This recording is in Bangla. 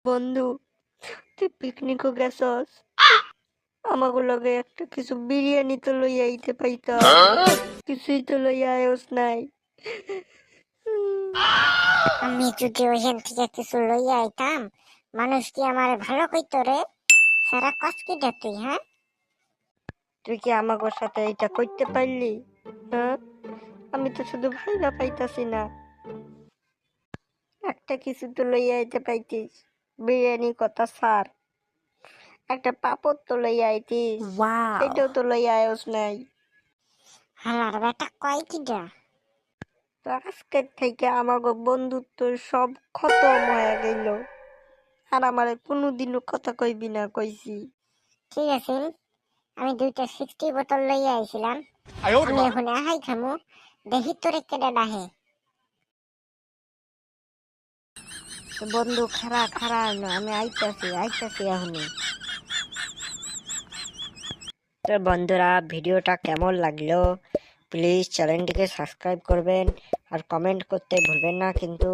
বন্ধু, তুই পিকনিকও গেছস, আমাকে লগে একটা কিছু বিরিয়ানি তো লইয়া আইতে পাইতা। কিছুই তো লইয়া আয়োস নাই। আমি যদি ওইখান থেকে কিছু লইয়া আইতাম, মানুষ কি আমার ভালো কইতো রে? সারা কস কি তুই? হ্যাঁ, তুই কি আমাকে সাথে এটা করতে পারলি? হ্যাঁ, আমি তো শুধু ভাইবা পাইতাছি না, একটা কিছু তো লইয়া আইতে পাইতিস। বিরিয়ানি কথা সার, একটা পাপড় তো লইয়া আইতিস, ওয়াও, সেটাও তো লইয়া আয়োস নাই। হালার বেটা কয় কিডা? তো আজকের থেকে আমাকে বন্ধুত্ব সব খতম হয়ে গেল, আর আমারে কোনোদিনও কথা কইবি না কইছি। ঠিক আছে, আমি 2টা 60 বোতল লইয়া আইছিলাম। আমি এখন আহাই খামু, দেখি তোরে কেডা ডাহে। তো বন্ধু, খারা খারা আমি আইতাছি এখনই। তো বন্ধুরা, ভিডিওটা কেমন লাগলো প্লিজ চ্যানেলটিকে সাবস্ক্রাইব করবেন আর কমেন্ট করতে ভুলবেন না কিন্তু।